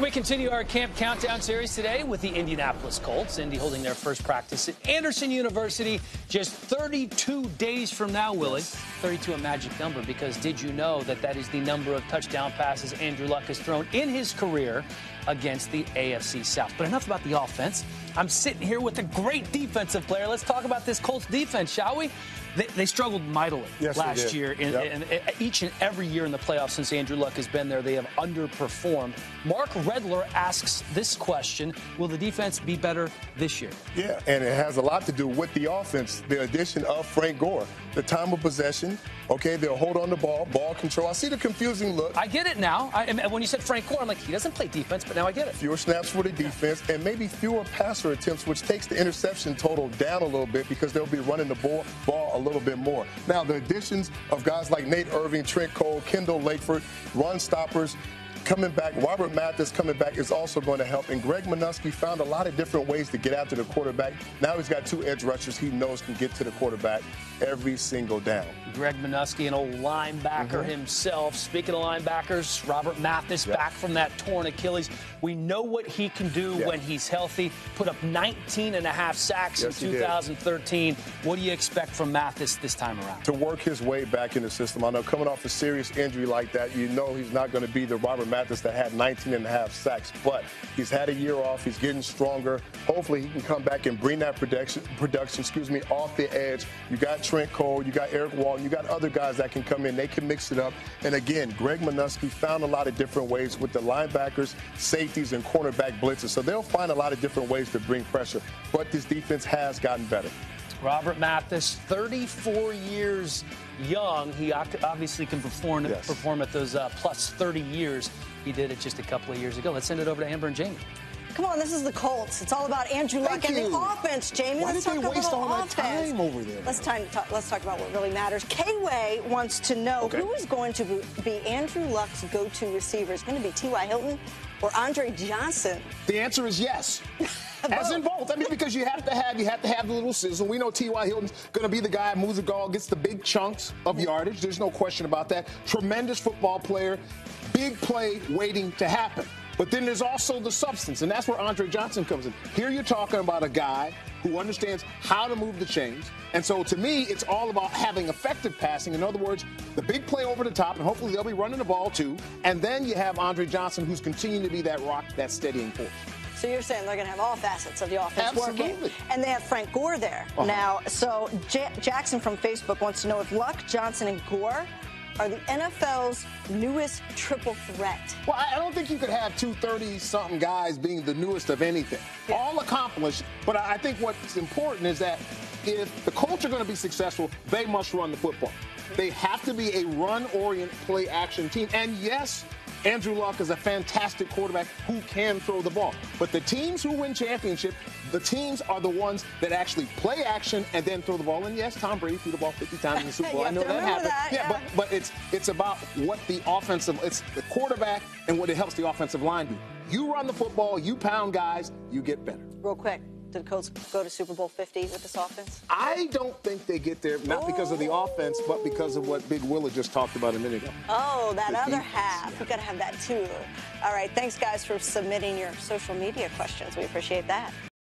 We continue our camp countdown series today with the Indianapolis Colts. Indy holding their first practice at Anderson University just 32 days from now, Willie. 32 a magic number because did you know that that is the number of touchdown passes Andrew Luck has thrown in his career against the AFC South? But enough about the offense. I'm sitting here with a great defensive player. Let's talk about this Colts defense, shall we? They struggled mightily last year. And each and every year in the playoffs since Andrew Luck has been there, they have underperformed. Mark Redler asks this question: will the defense be better this year? Yeah, and it has a lot to do with the offense, the addition of Frank Gore. The time of possession, okay, they'll hold on the ball control. I see the confusing look. I get it now. When you said Frank Gore, I'm like, he doesn't play defense, but now I get it. Fewer snaps for the defense and maybe fewer passer attempts, which takes the interception total down a little bit because they'll be running the ball a little bit more. Now, the additions of guys like Nate Irving, Trent Cole, Kendall Lakeford, run stoppers, coming back, Robert Mathis coming back is also going to help. And Greg Minuski found a lot of different ways to get after the quarterback. Now he's got two edge rushers he knows can get to the quarterback every single down. Greg Minuski, an old linebacker himself. Speaking of linebackers, Robert Mathis back from that torn Achilles. We know what he can do when he's healthy. Put up 19 and a half sacks in 2013. What do you expect from Mathis this time around? To work his way back in the system. I know coming off a serious injury like that, you know he's not going to be the Robert Mathis that had 19 and a half sacks, but he's had a year off. He's getting stronger. Hopefully he can come back and bring that production, off the edge. You got Trent Cole, you got Eric Walton, you got other guys that can come in. They can mix it up. And again, Greg Minuski found a lot of different ways with the linebackers, safeties, and cornerback blitzes. So they'll find a lot of different ways to bring pressure. But this defense has gotten better. Robert Mathis, 34 years young. He obviously can perform at those plus 30 years. He did it just a couple of years ago. Let's send it over to Amber and Jamie. Come on, this is the Colts. It's all about Andrew Luck and the offense, Jamie. Why let's did talk they waste all that offense. time over there? Let's talk about what really matters. K-Way wants to know who is going to be Andrew Luck's go-to receiver. Is it going to be T.Y. Hilton or Andre Johnson? The answer is yes. As in both. I mean, because you have to have the little sizzle. We know T.Y. Hilton's going to be the guy who moves the ball, gets the big chunks of yardage. There's no question about that. Tremendous football player. Big play waiting to happen. But then there's also the substance, and that's where Andre Johnson comes in. Here you're talking about a guy who understands how to move the chains. And so to me, it's all about having effective passing. In other words, the big play over the top, and hopefully they'll be running the ball too. And then you have Andre Johnson, who's continuing to be that rock, that steadying force. So you're saying they're going to have all facets of the offense working. And they have Frank Gore there now. So Jackson from Facebook wants to know if Luck, Johnson, and Gore are the NFL's newest triple threat. Well, I don't think you could have two 30-something guys being the newest of anything. All accomplished, but I think what's important is that if the Colts are going to be successful, they must run the football. They have to be a run-oriented play-action team. And yes, Andrew Luck is a fantastic quarterback who can throw the ball. But the teams who win championship, the teams are the ones that actually play action and then throw the ball. And yes, Tom Brady threw the ball 50 times in the Super Bowl. I know that happened. But it's about what it's the quarterback and what it helps the offensive line do. You run the football, you pound guys, you get better. Real quick. Did the Colts go to Super Bowl 50 with this offense? I don't think they get there, not because of the offense, but because of what Big Willa just talked about a minute ago. Oh, that other half. We've got to have that too. All right. Thanks, guys, for submitting your social media questions. We appreciate that.